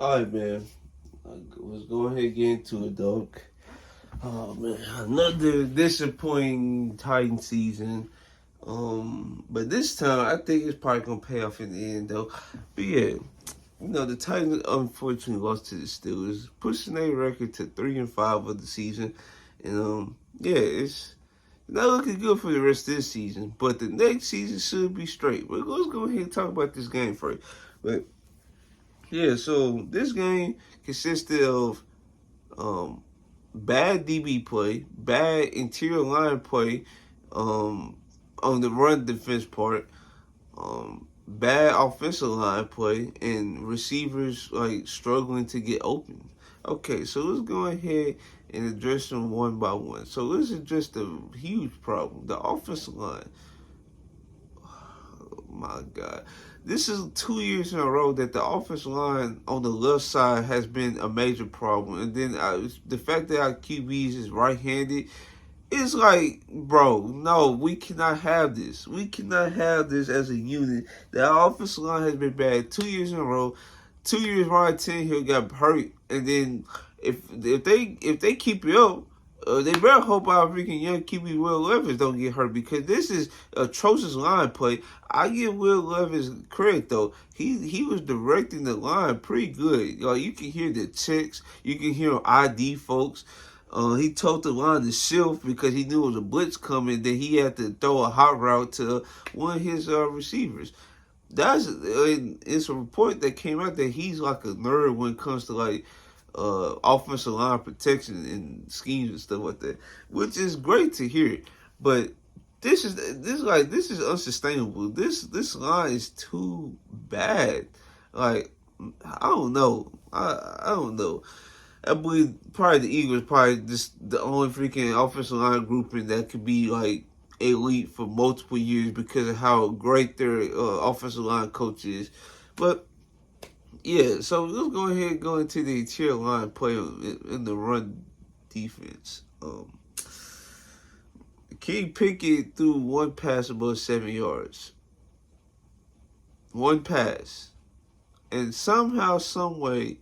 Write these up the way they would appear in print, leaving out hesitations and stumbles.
All right, man. Let's go ahead and get into it, dog. Oh man, another disappointing Titan season. But this time I think it's probably gonna pay off in the end, though. But yeah, the Titans unfortunately lost to the Steelers, pushing their record to 3-5 of the season, and yeah, it's not looking good for the rest of this season. But the next season should be straight. But let's go ahead and talk about this game first. But yeah, so this game consisted of um, bad DB play, bad interior line play on the run defense part, bad offensive line play, and receivers like struggling to get open. Okay, so let's go ahead and address them one by one. So let's address the huge problem, the offensive line. Oh my God. This is 2 years in a row that the offensive line on the left side has been a major problem. And then the fact that our QBs is right-handed, it's like, bro, no, we cannot have this. We cannot have this as a unit. The offensive line has been bad 2 years in a row. 2 years Ryan Tannehill got hurt, and then if they keep it up, they better hope our freaking young QB Will Levis don't get hurt, because this is atrocious line play. I give Will Levis credit though. He was directing the line pretty good. Like, you can hear the checks, you can hear ID folks. He told the line to shift because he knew it was a blitz coming. Then he had to throw a hot route to one of his receivers. It's a report that came out that he's like a nerd when it comes to like offensive line protection and schemes and stuff like that, which is great to hear. But this is unsustainable. This line is too bad. Like, I don't know. I don't know. I believe probably the Eagles probably just the only freaking offensive line grouping that could be like elite for multiple years because of how great their offensive line coach is. But yeah, so let's go ahead and go into the interior line play in the run defense. King Pickett threw one pass above 7 yards. One pass. And somehow, some way,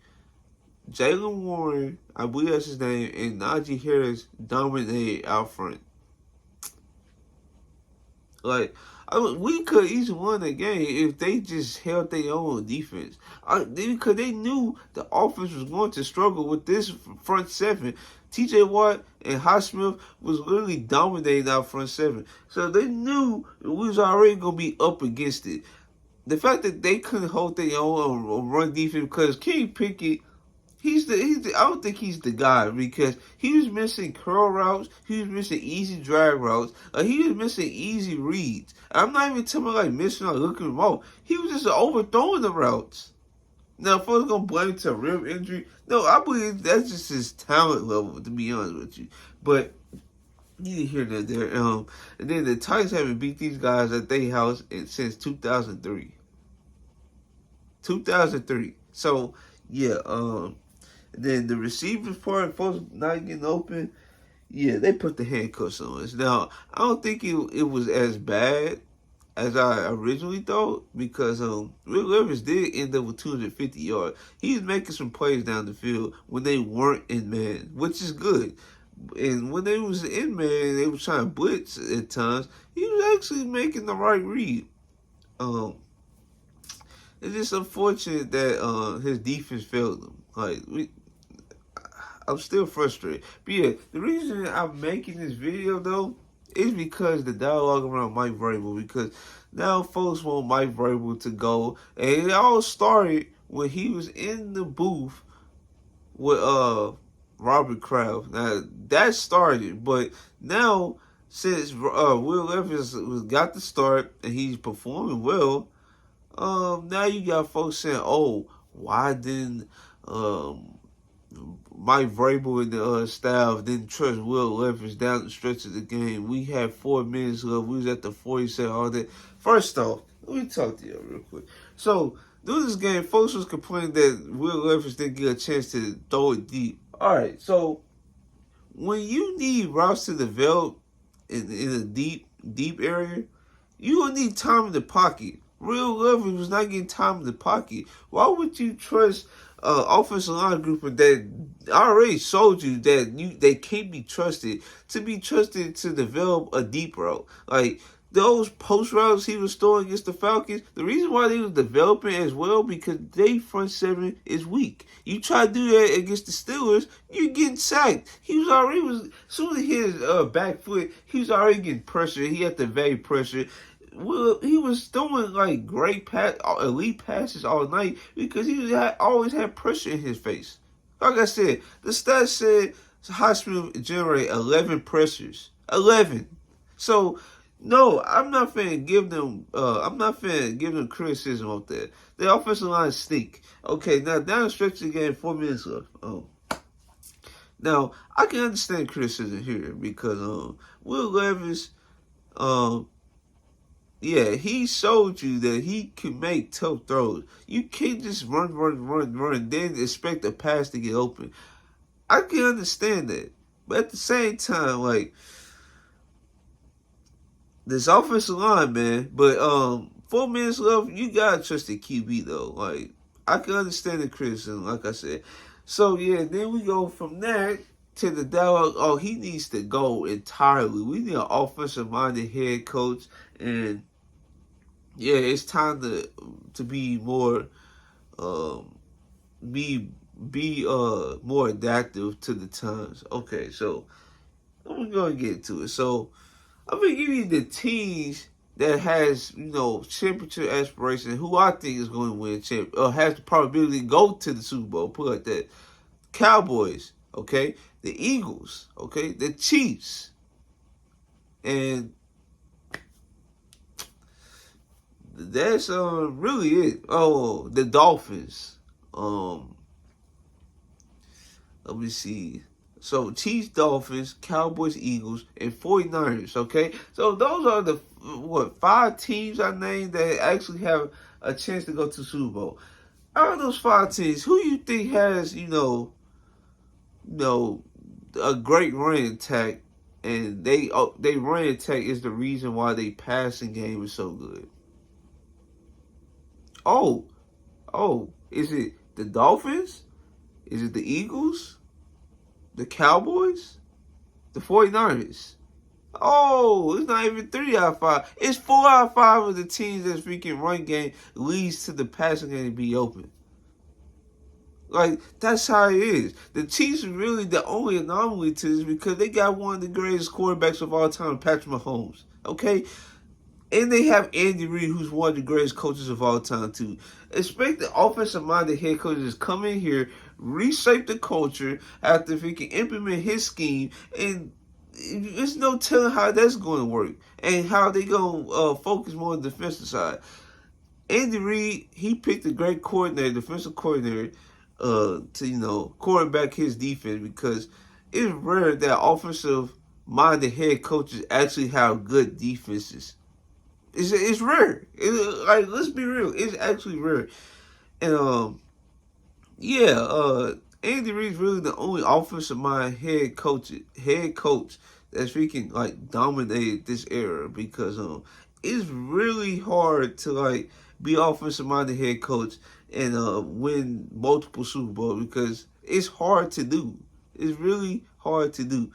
Jalen Warren, I believe that's his name, and Najee Harris dominated out front. Like, we could easily won the game if they just held their own defense. Because they knew the offense was going to struggle with this front seven. TJ Watt and Highsmith was literally dominating our front seven. So they knew we was already going to be up against it. The fact that they couldn't hold their own on run defense, because King Pickett, I don't think he's the guy, because he was missing curl routes, he was missing easy drag routes, he was missing easy reads. I'm not even talking about like missing or looking remote. He was just overthrowing the routes. Now, folks gonna blame it to a rib injury. No, I believe that's just his talent level, to be honest with you. But you didn't hear that there. And then the Titans haven't beat these guys at their house since 2003. 2003. So yeah, then the receivers part, folks not getting open, yeah, they put the handcuffs on us. Now, I don't think it was as bad as I originally thought, because Will Levis did end up with 250 yards. He was making some plays down the field when they weren't in man, which is good. And when they was in man, they was trying to blitz at times. He was actually making the right read. It's just unfortunate that his defense failed him. I'm still frustrated. But yeah, the reason I'm making this video though is because the dialogue around Mike Vrabel. Because now folks want Mike Vrabel to go, and it all started when he was in the booth with Robert Kraft. Now that started, but now since Will Levis got the start and he's performing well, now you got folks saying, "Oh, why didn't Mike Vrabel and the staff didn't trust Will Levis down the stretch of the game? We had 4 minutes left. We was at the 47, all that." First off, let me talk to you real quick. So, during this game, folks was complaining that Will Levis didn't get a chance to throw it deep. All right, so when you need routes to develop in a deep area, you gonna need time in the pocket. Real Leverage was not getting time in the pocket. Why would you trust offensive line group that I already showed you that they can't be trusted to develop a deep route? Like those post routes he was throwing against the Falcons, the reason why they was developing as well because they front seven is weak. You try to do that against the Steelers, you're getting sacked. As soon as he hit his back foot, he was already getting pressure. He had to evade pressure. Well, he was throwing like elite passes all night because always had pressure in his face. Like I said, the stats said Highsmith generated 11 pressures. 11. So no, I'm not finna give them. I'm not finna give them criticism of that. The offensive line stink. Okay, now down the stretch of the game, 4 minutes left. Now I can understand criticism here because Will Levis, yeah, he showed you that he can make tough throws. You can't just run, then expect a pass to get open. I can understand that, but at the same time, like this offensive line, man. But 4 minutes left, you gotta trust the QB though. Like I can understand the criticism, like I said. So yeah, then we go from that to the dialogue. Oh, he needs to go entirely. We need an offensive minded head coach, and yeah, it's time to be more be more adaptive to the times. Okay, so I'm gonna get to it. So I'm gonna give you the teams that has championship aspirations. Who I think is going to win or has the probability to go to the Super Bowl. Put it like that. Cowboys, okay, the Eagles, okay, the Chiefs, and that's really it. Oh, the Dolphins. Let me see. So Chiefs, Dolphins, Cowboys, Eagles, and 49ers, okay? So those are the 5 teams I named that actually have a chance to go to Super Bowl. Out of those 5 teams, who you think has, a great running attack, and they running attack is the reason why they passing game is so good? Oh, is it the Dolphins? Is it the Eagles? The Cowboys? The 49ers? Oh, it's not even 3 out of 5. It's 4 out of 5 of the teams that's freaking run game leads to the passing game to be open. Like, that's how it is. The Chiefs are really the only anomaly to this because they got one of the greatest quarterbacks of all time, Patrick Mahomes. Okay? And they have Andy Reid, who's one of the greatest coaches of all time, too. Expect the offensive-minded head coaches to come in here, reshape the culture after he can implement his scheme, and there's no telling how that's going to work and how they going to focus more on the defensive side. Andy Reid, he picked a great coordinator, defensive coordinator, to quarterback his defense because it's rare that offensive-minded head coaches actually have good defenses. It's rare. Like, let's be real. It's actually rare. And Andy Reid's really the only offensive mind head coach that's freaking like dominated this era because it's really hard to like be offensive minded head coach and win multiple Super Bowls because it's hard to do. It's really hard to do.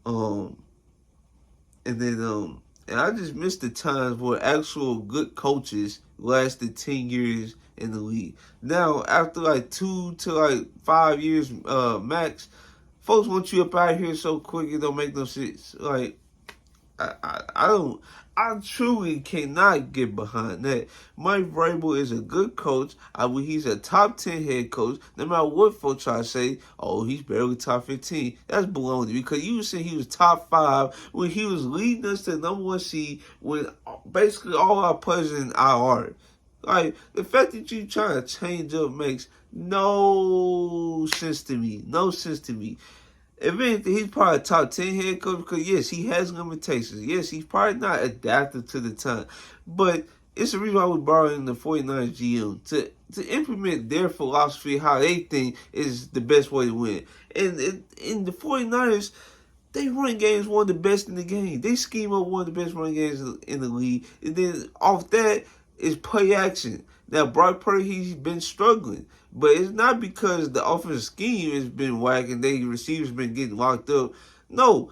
And then and I just miss the times where actual good coaches lasted 10 years in the league. Now, after like 2 to like 5 years max, folks want you up out of here so quick it don't make no sense. Like, I truly cannot get behind that. Mike Vrabel is a good coach. I mean, he's a top 10 head coach. No matter what folks try to say, oh, he's barely top 15. That's baloney because you said he was top 5 when he was leading us to the number 1 seed with basically all our players in IR. Like, the fact that you trying to change up makes no sense to me. No sense to me. If anything, he's probably a top 10 head coach because, yes, he has limitations. Yes, he's probably not adaptive to the time. But it's the reason why we brought in the 49ers GM to implement their philosophy, how they think is the best way to win. And in the 49ers, they run games one of the best in the game. They scheme up one of the best run games in the league. And then off that, is play action. Now, Brock Purdy, he's been struggling. But it's not because the offensive scheme has been whack and the receivers been getting locked up. No,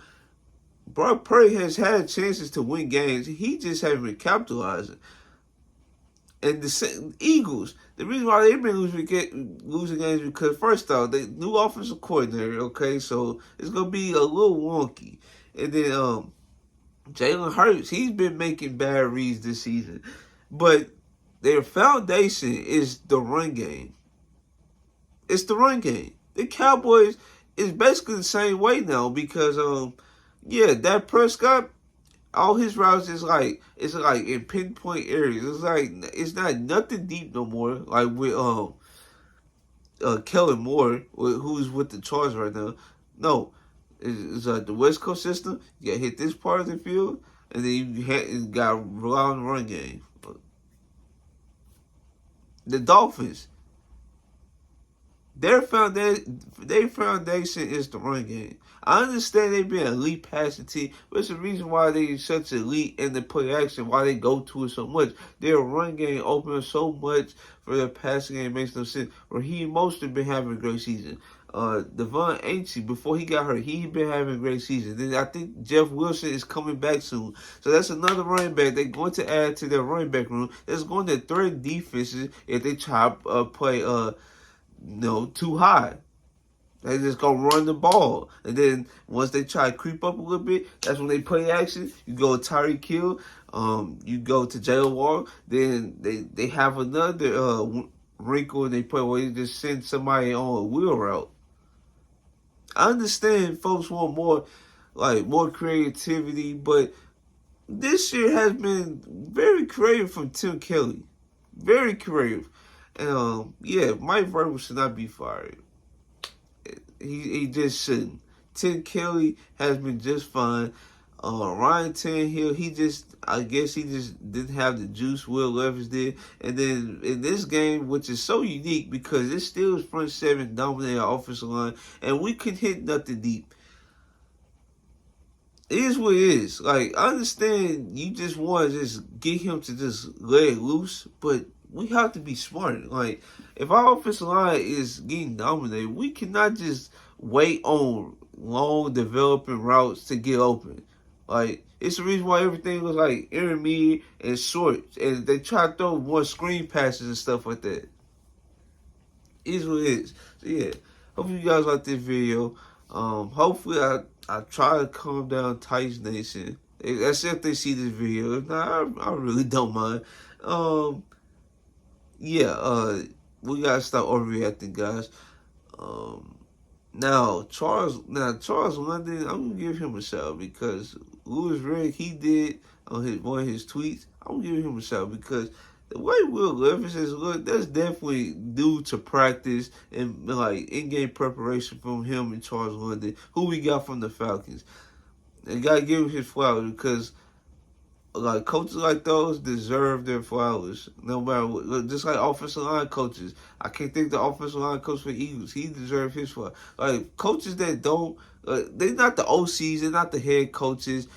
Brock Purdy has had chances to win games. He just haven't been capitalizing. And the Eagles, the reason why they've been losing games is because, first off, they new offensive coordinator, okay? So it's going to be a little wonky. And then Jalen Hurts, he's been making bad reads this season. But their foundation is the run game. It's the run game. The Cowboys is basically the same way now because, yeah, Dak Prescott, all his routes is like, it's like in pinpoint areas. It's like, it's not nothing deep no more. Like with Kellen Moore, who's with the Chargers right now. No, it's the West Coast system. You got to hit this part of the field, and then you got to rely on the run game. The Dolphins, their foundation is the run game. I understand they've been an elite passing team, but it's the reason why they're such elite in the play action, why they go to it so much. Their run game opens so much for their passing game, makes no sense. Raheem Mostert been having a great season. Devon Ainsley, before he got hurt, he been having a great season. Then I think Jeff Wilson is coming back soon. So that's another running back they're going to add to their running back room. That's going to threaten defenses if they try to play too high. They just gonna run the ball. And then once they try to creep up a little bit, that's when they play action. You go to Tyreek Hill, you go to Jalen Wall, then they have another wrinkle and they play where you just send somebody on a wheel route. I understand folks want more creativity, but this year has been very creative from Tim Kelly. Very creative. And yeah, Mike Vrabel should not be fired. He just shouldn't. Tim Kelly has been just fine. Ryan Tannehill, I guess he just didn't have the juice Will Levis did. And then in this game, which is so unique because it still is front seven dominating our offensive line, and we could hit nothing deep. It is what it is. Like, I understand you just want to just get him to just let it loose, but we have to be smart. Like, if our offensive line is getting dominated, we cannot just wait on long developing routes to get open. Like, it's the reason why everything was like intermediate and short, and they try to throw more screen passes and stuff like that. It is what it is. So yeah, hopefully you guys like this video. Hopefully I try to calm down Tice Nation. That's if they see this video. If not, I really don't mind. Yeah, we gotta stop overreacting, guys. Now Charles London, I'm gonna give him a shout because Louis Riddick, he did on one of his tweets. I'm gonna give him a shout because the way Will Levis has looked, that's definitely due to practice and like in-game preparation from him and Charles London, who we got from the Falcons. And gotta give him his flowers because like coaches like those deserve their flowers, no matter what. Just like offensive line coaches, I can't think the offensive line coach for Eagles. He deserves his flowers. Like coaches that don't, they're not the OCs, they're not the head coaches.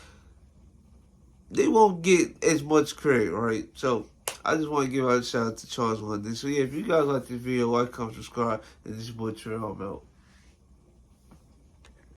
They won't get as much credit, right? So I just want to give out a shout out to Charles London. So yeah, if you guys like this video, like, comment, subscribe, and this is boy Trey. I'm out.